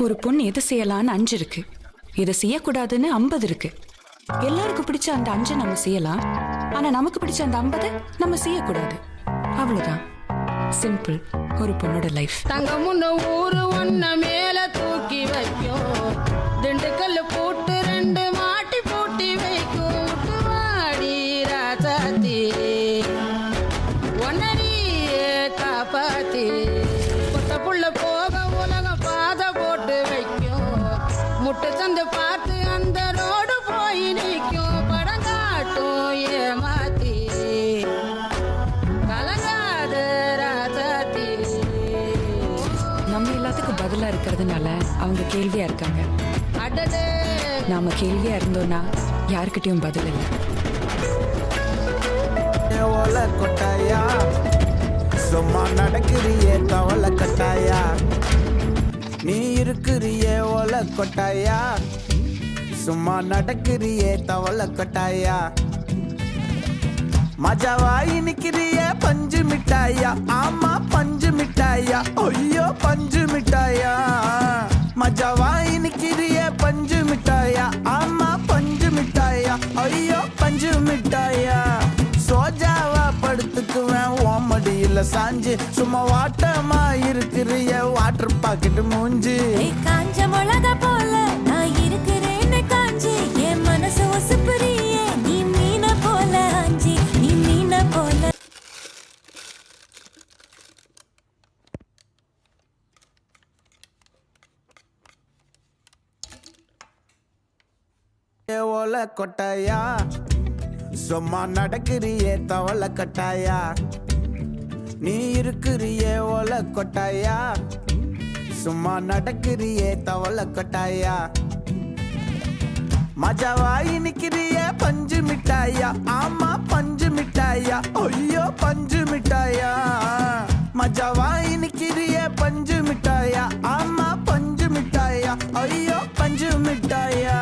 ஒரு பொண்ணு எது செய்யலான்னு 5 இருக்கு, இதை செய்யக்கூடாதுன்னு 50 இருக்கு. எல்லாருக்கும் பிடிச்ச அந்த 5 நம்ம செய்யலாம், ஆனா நமக்கு பிடிச்ச அந்த 50 நம்ம செய்யக்கூடாது. அவ்வளவுதான். சிம்பிள் ஒரு பொண்ணோட லைஃப். தங்க முன்ன ஊரு ஒன்ன மேல தூக்கி வைக்கும், திண்டுக்கல் போட்டு 2 மாட்டி பூட்டி வைக்கும். வாடி ராசாத்தி ஒன்னடியே காப்பாத்தி, கொத்த புள்ள போக உலகம் பாத போட்டு வைக்கும். முட்டை சந்து பார்த்து அந்த ரோடு போய் நிற்கும். படங்காட்டும் ஏமாத்தி கலங்காத ராசாத்தி. நம்ம எல்லாத்துக்கும் பதிலா இருக்கிறதுனால அவங்க கேள்வியா இருக்காங்க. அடடே நாம கேள்வியா இருந்தோம்னா யாருக்கிட்டையும் பதில் இல்லை. ஓலை கொட்டாயா சும்மா நடக்கிறியே கவலை கட்டாயா, நீ இருக்கிறியே ஓலை கொட்டாயா சும்மா நடக்கிறியே தவளை கொட்டாயா. மஜாவாயி நிக்கிறியே பஞ்சு மிட்டாயா, ஆமா பஞ்சு மிட்டாயா, ஐயோ பஞ்சு மிட்டாயா. மஜாவாயி நிக்கிறியே பஞ்சு மிட்டாயா, ஆமா பஞ்சு மிட்டாயா, ஐயோ பஞ்சு மிட்டாயா. சோஜாவா படுத்துக்குவேன் ஓமடியில சாஞ்சு, சும்மா வாட்டமா இருக்கிறிய வாட்டர் பாக்கெட் மூஞ்சி. காஞ்ச மிளகா போல நான் இருக்கிறேன்னு காஞ்சி, என் மனசு ஒசுப்புறியே நீ மீன போல ஆஞ்சி, நீ மீன போல. ஓலை கொட்டாயா சும்மா நடக்கிறியே தவளை கட்டாயா, நீ இருக்கிறியே ஓலை கொட்டாயா சும்மா நடக்கிறியே தவளை கொட்டாயா. மஜாவாயி நிக்கிறியே பஞ்சு மிட்டாயா, ஆமா பஞ்சு மிட்டாயா, ஐயோ பஞ்சு மிட்டாயா. மஜாவாயி நிக்கிறியே பஞ்சு மிட்டாயா, ஆமா பஞ்சு மிட்டாயா, ஐயோ பஞ்சு மிட்டாயா.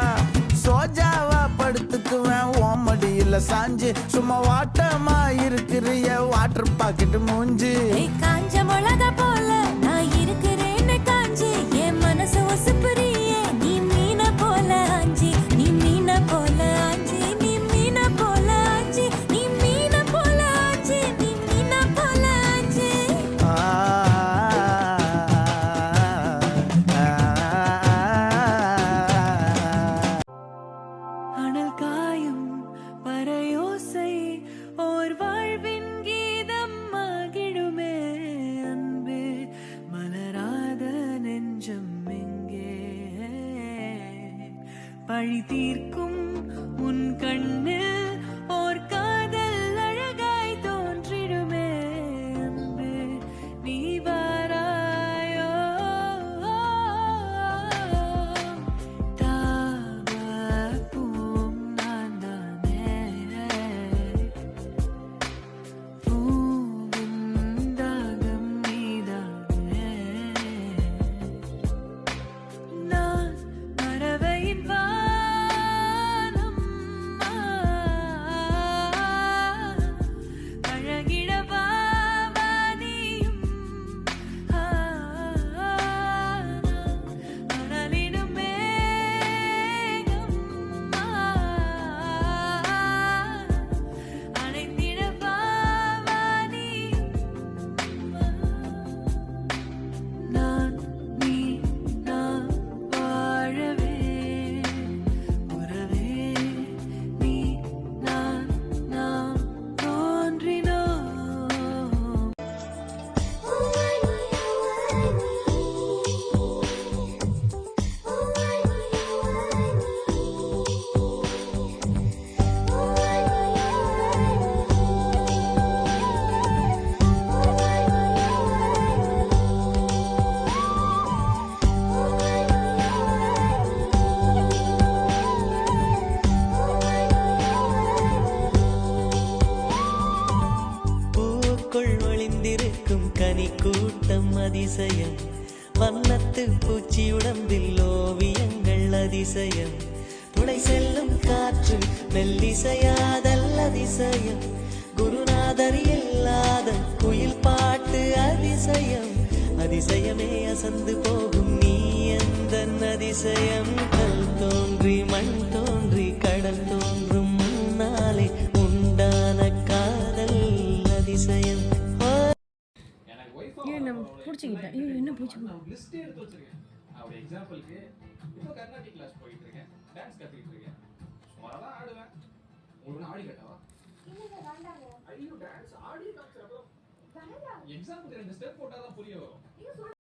சோஜாவா படுத்துக்குவேன் ஓமடியில சாஞ்சு, சும்மா வாட்டமா இருக்கிறிய வாட்டர் பாக்கெட் மூஞ்சி. காஞ்ச மிளகா போல நான் இருக்கிறேன்னு காஞ்சி, என் மனசு ஒசுப்புறியே நீ மீன போல ஆஞ்சி, நீ மீன போல ஆஞ்சி, நீ மீன போல ஆஞ்சி, நீ மீன போல ஆஞ்சி, நீ மீன போல ஆஞ்சி. அனல் காயும் பறையோசை ஓர் வாழ்வின் கீதம் மகிழுமே, அன்பு மலராத நெஞ்சம் எங்கே, பழி தீர்க்கும் உன் கண்ணில் ஓர் காதல் அழகாய் தோன்றிடுமே, அன்பு நீ வாராயோ. தாவப்பூம் நான் தானே, பூவும் தாகம் நீதானே, நான் பறவையின் வானம் அழகிடவா வானியும் அனலிடும் மேகம் அணைந்திடவா வானியும். நான் நீ நாம் வாழவே உறவே, நீ நான் நாம் தோன்றினோம். பூக்குள் ஒளிந்திருக்கும் கனி கூட்டம் அதிசயம், வண்ணத்து பூச்சி உடம்பில் ஓவியங்கள் அதிசயம், துளை செல்லும் காற்று மெல்லிசையாதல் அதிசயம், குருநாதர் இல்லாத குயில் பாட்டு அதிசயம், அதிசயமே அசந்து போகும் நீ எந்த அதிசயம் கல் தோன்றி மண் தோன்றி கடல் தோன்றும் முன்னாலே உண்டான காதல் அதிசயம் பிடிச்சிக்கிட்டேன் என்ன பிடிச்சி லிஸ்ட் எடுத்து வச்சிருக்கேன். அப்படி எக்ஸாம்பிளுக்கு இப்போ கர்நாடிக் கிளாஸ் போயிட்டு இருக்கேன், டான்ஸ் கத்துக்கிட்டு இருக்கேன். சுமாரா தான் ஆடுவேன். உங்களுக்கு ஆடி கட்டவா? ஐயோ டான்ஸ் ஆடி காமிச்சா அப்புறம் எக்ஸாம்பிளுக்கு 2 ஸ்டெப் போட்டா தான் புரிய வரும்.